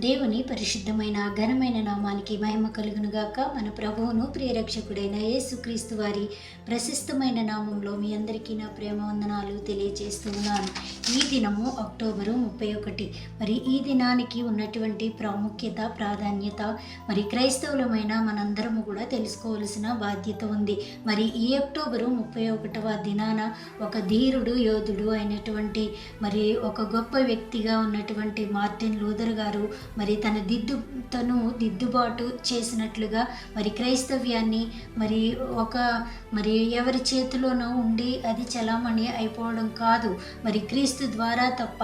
దేవుని పరిశుద్ధమైన ఘనమైన నామానికి మహిమ కలుగునుగాక. మన ప్రభువును ప్రియరక్షకుడైన యేసుక్రీస్తు వారి ప్రశస్తమైన నామంలో మీ అందరికీ నా ప్రేమ వందనాలు తెలియజేస్తున్నాను. ఈ దినము అక్టోబరు 31. మరి ఈ దినానికి ఉన్నటువంటి ప్రాముఖ్యత, ప్రాధాన్యత మరి క్రైస్తవులమైన మనందరము కూడా తెలుసుకోవాల్సిన బాధ్యత ఉంది. మరి ఈ అక్టోబరు 31వ దినాన ఒక ధీరుడు, యోధుడు అయినటువంటి మరి ఒక గొప్ప వ్యక్తిగా ఉన్నటువంటి మార్టిన్ లూథర్ గారు మరి తను దిద్దుబాటు చేసినట్లుగా మరి క్రైస్తవ్యాన్ని మరి ఎవరి చేతిలోనో ఉండి అది చలామణి అయిపోవడం కాదు, మరి క్రీస్తు ద్వారా తప్ప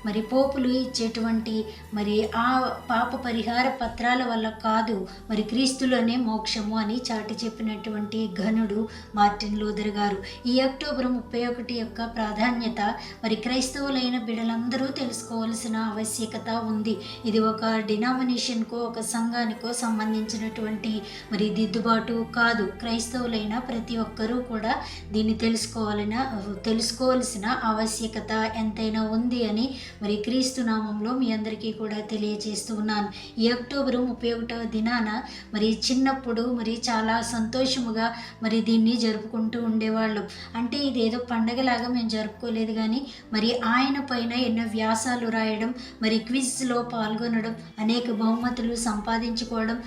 మరి పోపులు ఇచ్చేటువంటి మరి ఆ పాప పరిహార పత్రాల వల్ల కాదు, మరి క్రీస్తులోనే మోక్షము అని చాటి చెప్పినటువంటి ఘనుడు మార్టిన్ లూథర్ గారు. ఈ అక్టోబర్ 31 యొక్క ప్రాధాన్యత మరి క్రైస్తవులైన బిడ్డలందరూ తెలుసుకోవాల్సిన ఆవశ్యకత ఉంది. ఇది ఒక డినామినేషన్కో, ఒక సంఘానికో సంబంధించినటువంటి మరి దిద్దుబాటు కాదు. క్రైస్తవులైన ప్రతి ఒక్కరూ కూడా దీన్ని తెలుసుకోవాల్సిన ఆవశ్యకత ఎంతైనా ఉంది అని మరి క్రీస్తు నామంలో మీ అందరికీ కూడా తెలియజేస్తూ ఉన్నాను. ఈ అక్టోబరు 31వ దినాన మరి చిన్నప్పుడు మరి చాలా సంతోషముగా మరి దీన్ని జరుపుకుంటూ ఉండేవాళ్ళం. అంటే ఇదేదో పండగలాగా మేము జరుపుకోలేదు, కానీ మరి ఆయన పైన ఎన్నో వ్యాసాలు రాయడం, మరి క్విజ్లో పాల్గొనడం, అనేక బహుమతులు సంపాదించుకోవడం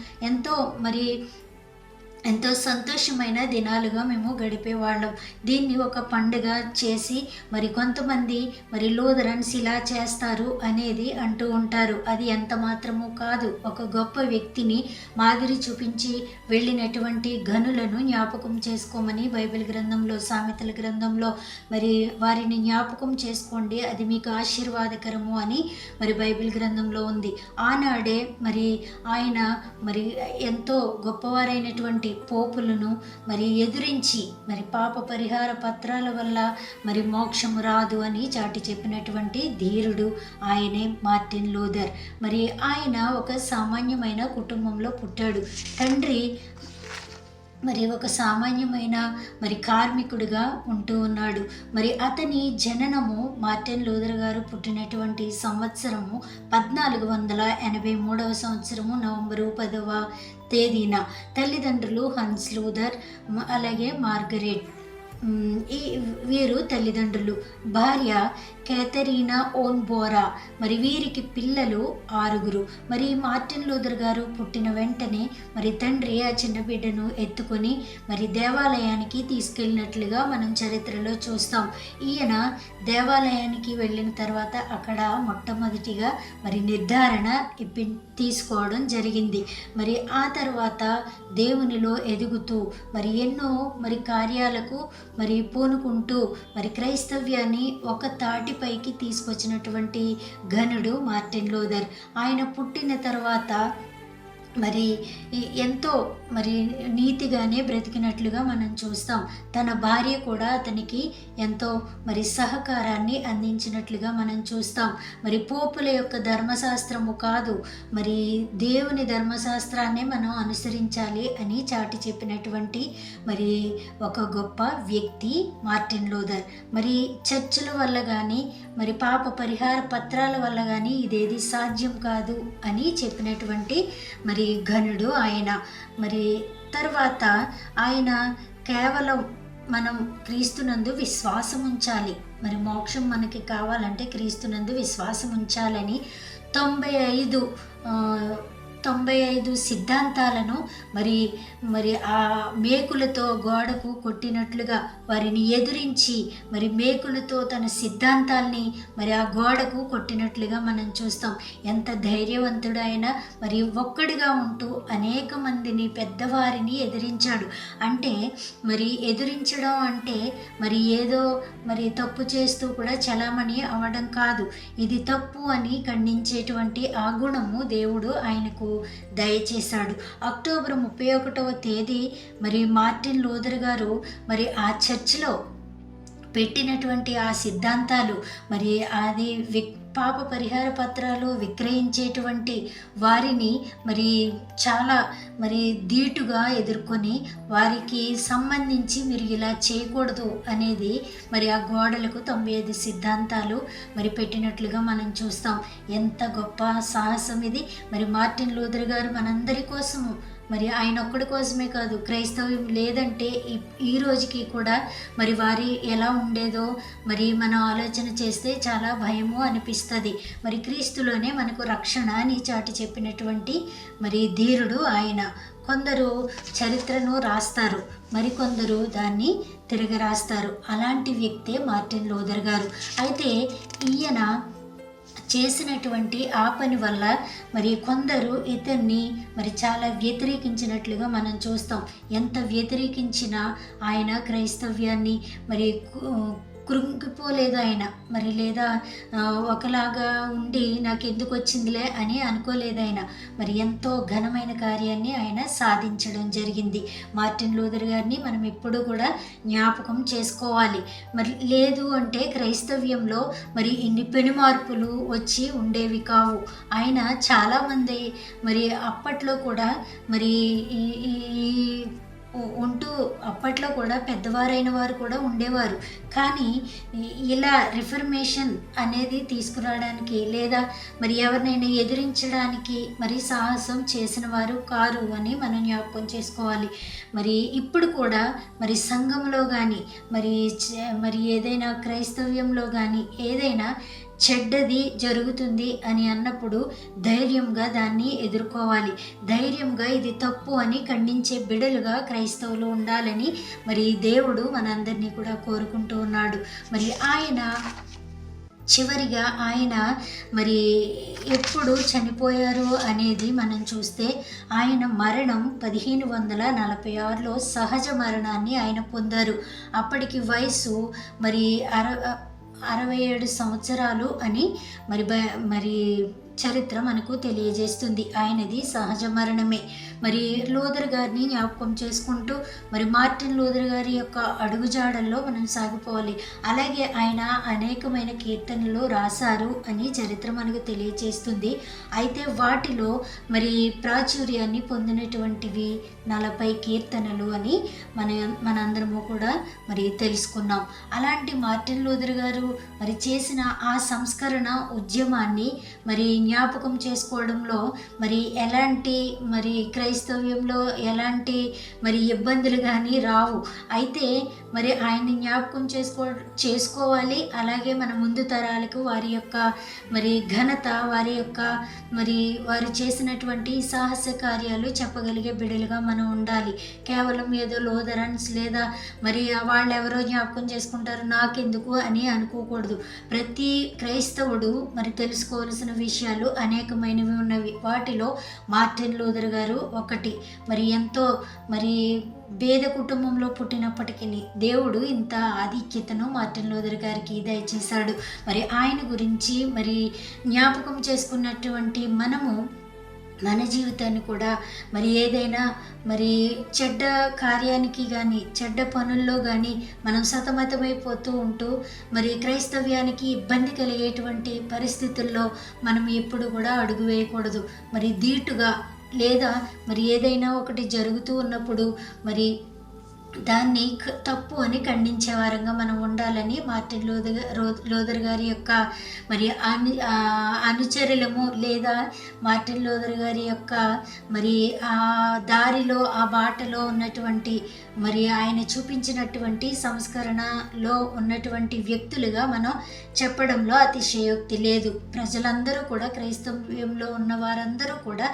ఎంతో సంతోషమైన దినాలుగా మేము గడిపేవాళ్ళం. దీన్ని ఒక పండుగ చేసి మరి కొంతమంది మరి లూథరన్స్ ఇలా చేస్తారు అనేది అంటూ ఉంటారు. అది ఎంత మాత్రము కాదు. ఒక గొప్ప వ్యక్తిని మాదిరి చూపించి వెళ్ళినటువంటి ఘనులను జ్ఞాపకం చేసుకోమని బైబిల్ గ్రంథంలో, సామెతల గ్రంథంలో మరి వారిని జ్ఞాపకం చేసుకోండి, అది మీకు ఆశీర్వాదకరము అని మరి బైబిల్ గ్రంథంలో ఉంది. ఆనాడే మరి ఆయన మరి ఎంతో గొప్పవారైనటువంటి పోపులను మరి ఎదురించి మరి పాప పరిహార పత్రాల వల్ల మరి మోక్షము రాదు అని చాటి చెప్పినటువంటి ధీరుడు ఆయనే మార్టిన్ లూథర్. మరి ఆయన ఒక సామాన్యమైన కుటుంబంలో పుట్టాడు. తండ్రి మరి ఒక సామాన్యమైన మరి కార్మికుడిగా ఉంటూ ఉన్నాడు. మరి అతని జననము మార్టిన్ లూథర్ గారు పుట్టినటువంటి సంవత్సరము 1483వ సంవత్సరము నవంబరు 10వ తేదీన. తల్లిదండ్రులు హన్స్ లూథర్ అలాగే మార్గరెట్, వీరు తల్లిదండ్రులు. భార్య కేథరీనా ఓన్ బోరా. మరి వీరికి పిల్లలు 6. మరి మార్టిన్ లూథర్ గారు పుట్టిన వెంటనే మరి తండ్రి ఆ చిన్న బిడ్డను ఎత్తుకొని మరి దేవాలయానికి తీసుకెళ్ళినట్లుగా మనం చరిత్రలో చూస్తాం. ఈయన దేవాలయానికి వెళ్ళిన తర్వాత అక్కడ మొట్టమొదటిగా మరి నిర్ధారణ తీసుకోవడం జరిగింది. మరి ఆ తర్వాత దేవునిలో ఎదుగుతూ మరి ఎన్నో మరి కార్యాలకు మరి పూనుకుంటూ మరి క్రైస్తవ్యాన్ని ఒక తాటిపైకి తీసుకొచ్చినటువంటి ఘనుడు మార్టిన్ లూథర్. ఆయన పుట్టిన తర్వాత మరి ఎంతో మరి నీతిగానే బ్రతికినట్లుగా మనం చూస్తాం. తన భార్య కూడా అతనికి ఎంతో మరి సహకారాన్ని అందించినట్లుగా మనం చూస్తాం. మరి పోపుల యొక్క ధర్మశాస్త్రము కాదు, మరి దేవుని ధర్మశాస్త్రాన్నే మనం అనుసరించాలి అని చాటి చెప్పినటువంటి మరి ఒక గొప్ప వ్యక్తి మార్టిన్ లూథర్. మరి చర్చిల వల్ల కానీ మరి పాప పరిహార పత్రాల వల్ల కానీ ఇదేది సాధ్యం కాదు అని చెప్పినటువంటి మరి ఘనుడు ఆయన. మరి తర్వాత ఆయన కేవలం మనం క్రీస్తునందు విశ్వాసం ఉంచాలి, మరి మోక్షం మనకి కావాలంటే క్రీస్తునందు విశ్వాసం ఉంచాలని 95 సిద్ధాంతాలను మరి ఆ మేకులతో గోడకు కొట్టినట్లుగా వారిని ఎదురించి మరి మేకులతో తన సిద్ధాంతాల్ని మరి ఆ గోడకు కొట్టినట్లుగా మనం చూస్తాం. ఎంత ధైర్యవంతుడైన మరి ఒక్కడిగా ఉంటూ అనేక మందిని పెద్దవారిని ఎదిరించాడు. అంటే మరి ఎదిరించడం అంటే మరి ఏదో మరి తప్పు చేస్తూ కూడా చలామణి అవ్వడం కాదు. ఇది తప్పు అని ఖండించేటువంటి ఆ గుణము దేవుడు ఆయనకు దయచేశాడు. అక్టోబర్ 31వ తేదీ మరి మార్టిన్ లూథర్ గారు మరి ఆ చర్చిలో పెట్టినటువంటి ఆ సిద్ధాంతాలు మరి అది పాప పరిహార పత్రాలు విక్రయించేటువంటి వారిని మరి చాలా ధీటుగా ఎదుర్కొని వారికి సంబంధించి మీరు ఇలా చేయకూడదు అనేది మరి ఆ గోడలకు 95 సిద్ధాంతాలు మరి పెట్టినట్లుగా మనం చూస్తాం. ఎంత గొప్ప సాహసం ఇది! మరి మార్టిన్ లూథర్ గారు మనందరి కోసము, మరి ఆయన ఒక్కడి కోసమే కాదు, క్రైస్తవ్యం లేదంటే ఈ రోజుకి కూడా మరి వారి ఎలా ఉండేదో మరి మనం ఆలోచన చేస్తే చాలా భయము అనిపిస్తుంది. మరి క్రీస్తులోనే మనకు రక్షణ అని చాటి చెప్పినటువంటి మరి ధీరుడు ఆయన. కొందరు చరిత్రను రాస్తారు, మరికొందరు దాన్ని తిరగరాస్తారు. అలాంటి వ్యక్తే మార్టిన్ లూథర్ గారు. అయితే ఈయన చేసినటువంటి ఆ పని వల్ల మరి కొందరు ఇతన్ని మరి చాలా వ్యతిరేకించినట్లుగా మనం చూస్తాం. ఎంత వ్యతిరేకించినా ఆయన క్రైస్తవ్యాన్ని మరి కృంగిపోలేదు ఆయన. మరి లేదా ఒకలాగా ఉండి నాకు ఎందుకు వచ్చిందిలే అని అనుకోలేదు ఆయన. మరి ఎంతో ఘనమైన కార్యాన్ని ఆయన సాధించడం జరిగింది. మార్టిన్ లూథర్ గారిని మనం ఎప్పుడూ కూడా జ్ఞాపకం చేసుకోవాలి. మరి లేదు అంటే క్రైస్తవ్యంలో మరి ఇన్ని పెను మార్పులు వచ్చి ఉండేవి కావు. ఆయన చాలామంది మరి అప్పట్లో కూడా మరి ఉంటూ అప్పట్లో కూడా పెద్దవారైన వారు కూడా ఉండేవారు. కానీ ఇలా రిఫర్మేషన్ అనేది తీసుకురావడానికి లేదా మరి ఎవరినైనా ఎదిరించడానికి మరి సాహసం చేసిన వారు కారు అని మనం జ్ఞాపకం చేసుకోవాలి. మరి ఇప్పుడు కూడా మరి సంఘంలో కానీ మరి ఏదైనా క్రైస్తవ్యంలో కానీ ఏదైనా చెడ్డది జరుగుతుంది అని అన్నప్పుడు ధైర్యంగా దాన్ని ఎదుర్కోవాలి. ధైర్యంగా ఇది తప్పు అని ఖండించే బిడలుగా క్రైస్తవులు ఉండాలని మరి దేవుడు మనందరినీ కూడా కోరుకుంటూ ఉన్నాడు. మరి ఆయన చివరిగా ఆయన మరి ఎప్పుడు చనిపోయారు అనేది మనం చూస్తే ఆయన మరణం 1546లో సహజ మరణాన్ని ఆయన పొందారు. అప్పటికి వయసు మరి 67 సంవత్సరాలు అని మరి చరిత్ర మనకు తెలియజేస్తుంది. ఆయనది సహజ మరణమే. మరి లూథర్ గారిని జ్ఞాపకం చేసుకుంటూ మరి మార్టిన్ లూథర్ గారి యొక్క అడుగుజాడల్లో మనం సాగిపోవాలి. అలాగే ఆయన అనేకమైన కీర్తనలు రాశారు అని చరిత్ర మనకు తెలియజేస్తుంది. అయితే వాటిలో మరి ప్రాచుర్యాన్ని పొందినటువంటివి 40 కీర్తనలు అని మనందరము కూడా మరి తెలుసుకున్నాం. అలాంటి మార్టిన్ లూథర్ గారు మరి చేసిన ఆ సంస్కరణ ఉద్యమాన్ని మరి జ్ఞాపకం చేసుకోవడంలో మరి ఎలాంటి మరి క్రైస్తవ్యంలో ఎలాంటి మరి ఇబ్బందులు కానీ రావు. అయితే మరి ఆయన్ని జ్ఞాపకం చేసుకోవాలి. అలాగే మన ముందు తరాలకు వారి యొక్క మరి ఘనత, వారి యొక్క మరి వారు చేసినటువంటి సాహస కార్యాలు చెప్పగలిగే బిడ్డలుగా మనం ఉండాలి. కేవలం ఏదో లోదరన్స్ లేదా మరి వాళ్ళు ఎవరో జ్ఞాపకం చేసుకుంటారు నాకెందుకు అని అనుకోకూడదు. ప్రతి క్రైస్తవుడు మరి తెలుసుకోవాల్సిన విషయాలు అనేకమైనవి ఉన్నవి. వాటిలో మార్టిన్ లూథర్ గారు ఒకటి. మరి ఎంతో మరి పేద కుటుంబంలో పుట్టినప్పటికీ దేవుడు ఇంత ఆధిక్యతను మార్టిన్ లూథర్ గారికి దయచేశాడు. మరి ఆయన గురించి మరి జ్ఞాపకం చేసుకున్నటువంటి మనము మన జీవితాన్ని కూడా మరి ఏదైనా మరి చెడ్డ కార్యానికి కానీ చెడ్డ పనుల్లో కానీ మనం సతమతమైపోతూ ఉంటూ మరి క్రైస్తవ్యానికి ఇబ్బంది కలిగేటువంటి పరిస్థితుల్లో మనం ఎప్పుడు కూడా అడుగు వేయకూడదు. మరి ధీటుగా లేదా మరి ఏదైనా ఒకటి జరుగుతూ ఉన్నప్పుడు మరి దాన్ని తప్పు అని ఖండించే వారంగా మనం ఉండాలని మార్టిన్ లూథర్ గారి యొక్క మరి అనుచరులము లేదా మార్టిన్ లూథర్ గారి యొక్క మరి ఆ దారిలో ఆ బాటలో ఉన్నటువంటి మరి ఆయన చూపించినటువంటి సంస్కరణలో ఉన్నటువంటి వ్యక్తులుగా మనం చెప్పడంలో అతిశయోక్తి లేదు. ప్రజలందరూ కూడా క్రైస్తవ్యంలో ఉన్న వారందరూ కూడా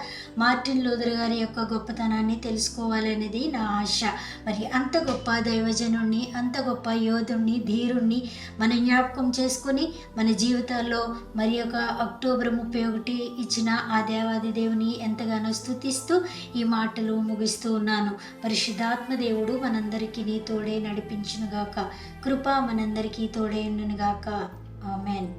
మార్టిన్ లూథర్ గారి యొక్క గొప్పతనాన్ని తెలుసుకోవాలనేది నా ఆశ. మరి అంత గొప్ప దైవజనుణ్ణి, అంత గొప్ప యోధుణ్ణి, ధీరుణ్ణి మనం జ్ఞాపకం చేసుకుని మన జీవితాల్లో మరి ఒక అక్టోబర్ 31 ఇచ్చిన ఆ దేవాది దేవుని ఎంతగానో స్తుతిస్తూ ఈ మాటలు ముగిస్తూ ఉన్నాను. పరిశుద్ధాత్మ దేవుడు మనందరికీ తోడే నడిపించునుగాక. కృప మనందరికీ తోడే ఉండునుగాక. ఆమేన్.